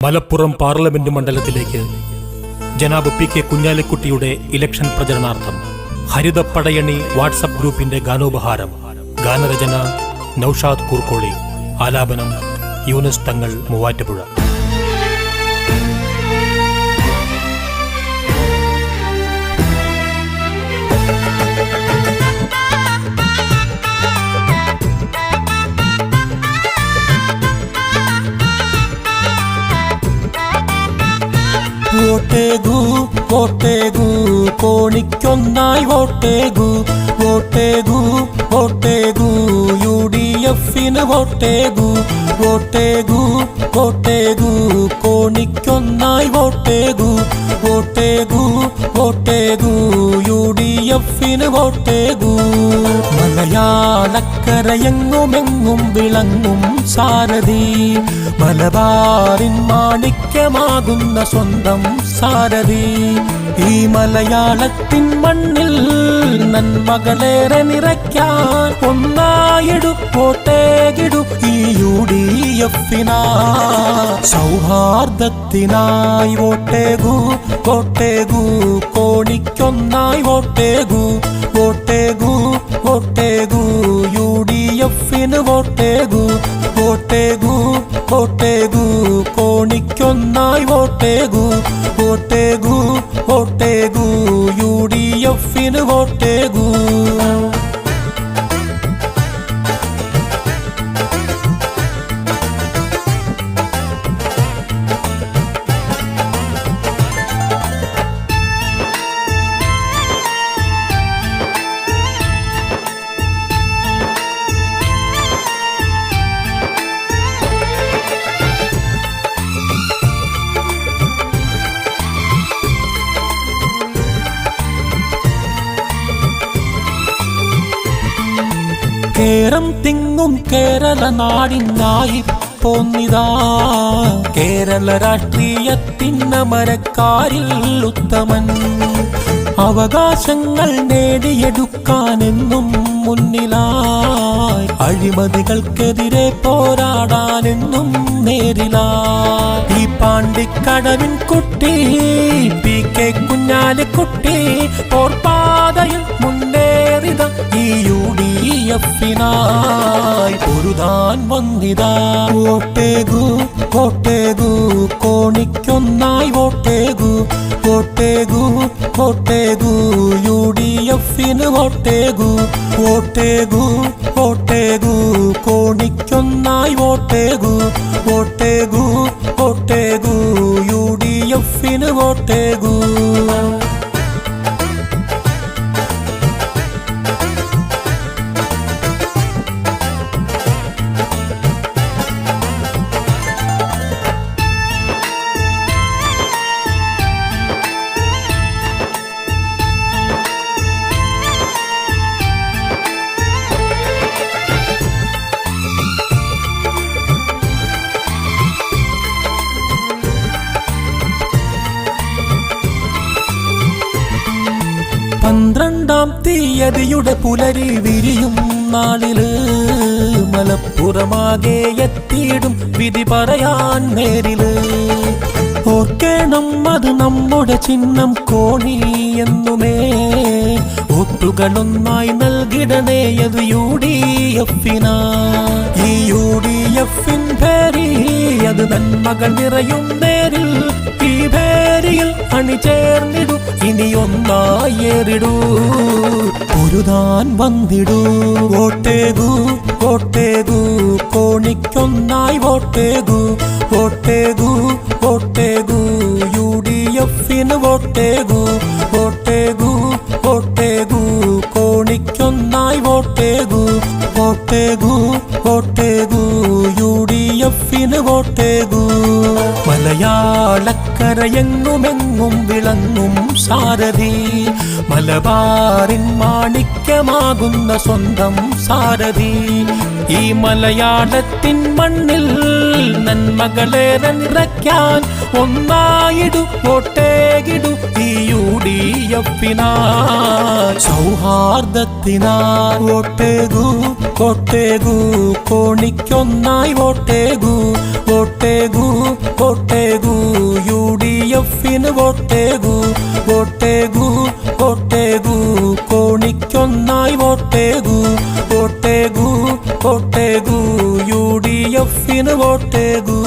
Malappuram parliament മണ്ഡലത്തിലേക്ക് ജനാബ് P K കുഞ്ഞാലിക്കുട്ടിയുടെ ഇലക്ഷൻ പ്രചരണാർത്ഥം ഹരിതപ്പടയണി വാട്സപ്പ് ഗ്രൂപ്പിന്റെ ഗാനോപഹാരം. ഗാനരചന നൌഷാദ് കൂർക്കോളി, ആലാപനം യൂനുസ് തങ്ങൾ മൂവാറ്റുപുഴ. വോട്ടേകൂ വോട്ടേകൂ കോണിക്കൊന്നായി വോട്ടേകൂ, വോട്ടേകൂ വോട്ടേകൂ UDFന് വോട്ടേകൂ, വോട്ടേകൂ വോട്ടേകൂ കോണിക്കൊന്നായി വോട്ടേകൂ, വോട്ടേകൂ വോട്ടേകൂ UDFന് വോട്ടേകൂ. മലയാളക്കരയെങ്ങുമെങ്ങും വിളങ്ങും സാരഥി, മലബാറിൻ മാണിക്യമാകുന്ന സ്വന്തം സാരഥി. ഈ മലയാളത്തിൻ മണ്ണിൽ നന്മകളേറെ നിറയ്ക്കാൻ ഒന്നായിടു വോട്ടേകിടു ഈ UDFനായി. സൗഹാർദ്ദത്തിനായി വോട്ടേകൂ, വോട്ടേകൂ കോണിക്കൊന്നായി വോട്ടേകൂ, വോട്ടേകൂ വോട്ടേകൂ UDFന് വോട്ടേകൂ, വോട്ടേകൂ വോട്ടേകൂ കോണിക്കൊന്നായി വോട്ടേകൂ, വോട്ടേകൂ വോട്ടേകൂ UDFന് വോട്ടേകൂ. കേരം തിങ്ങും കേരള നാടിനായി പോന്നിതാ, കേരള രാഷ്ട്രീയത്തിനമരക്കാരിൽ ഉത്തമൻ. അവകാശങ്ങൾ നേടിയെടുക്കാനെന്നും മുന്നിലായി, അഴിമതികൾക്കെതിരെ പോരാടാനെന്നും നേരിലായി. ഈ പാണ്ടിക്കടവിൻ കുട്ടി പി കെ കുഞ്ഞാലിക്കുട്ടി ഓർപ്പാതയിൽ മുന്നേറിത ഈ UDFനായി പൊരുതാൻ വന്നിതാ. വോട്ടേകൂ വോട്ടേകൂ കോണിക്കൊന്നായി വോട്ടേകൂ, വോട്ടേകൂ വോട്ടേകൂ UDFന് വോട്ടേകൂ, വോട്ടേകൂ വോട്ടേകൂ കോണിക്കൊന്നായി വോട്ടേകൂ, വോട്ടേകൂ വോട്ടേകൂ UDFന് വോട്ടേകൂ. പന്ത്രണ്ടാം തീയതിയുടെ പുലരി വിരിയും നാളില് മലപ്പുറമാകെ എത്തിയിടും വിധി പറയാൻ നേരില്. ഓർക്കണം അത് നമ്മുടെ ചിഹ്നം കോണി എന്നുമേ, വോട്ടുകളൊന്നായി നൽകിടണേ അത് UDFനായി. ഈ UDFൻ പേരി അത് നന്മകൾ നിറയും നേരിൽ, ഈ പേരിൽ അണിചേർന്നിടൂ ഇനി ഒന്നായി ഏറിടൂ, പൊരുതാൻ വന്നിടൂ. വോട്ടേകൂ വോട്ടേകൂ കോണിക്കൊന്നായി വോട്ടേകൂ, വോട്ടേകൂ വോട്ടേകൂ UDFന് വോട്ടേകൂ, വോട്ടേകൂ വോട്ടേകൂ കോണിക്കൊന്നായി വോട്ടേകൂ, വോട്ടേകൂ വോട്ടേകൂ UDFന് വോട്ടേകൂ. മലയാളക്കരയെങ്ങുമെങ്ങും വിളങ്ങും സാരഥി, മലബാറിൻ മാണിക്യമാകുന്ന സ്വന്തം സാരഥി. ഈ മലയാളത്തിൻ മണ്ണിൽ നന്മകളേറെ നിറയ്ക്കാൻ ഒന്നായിടു വോട്ടേകിടു ഈ UDFനായി. സൗഹാർദ്ദത്തിനായി വോട്ടേകൂ, വോട്ടേകൂ കോണിക്കൊന്നായി വോട്ടേകൂ, വോട്ടേകൂ വോട്ടേകൂ UDFന് വോട്ടേകൂ വോട്ടേകൂ വോട്ടേകൂ കോണിക്കൊന്നായി വോട്ടേകൂ വോട്ടേകൂ വോട്ടേകൂ UDFന് വോട്ടേകൂ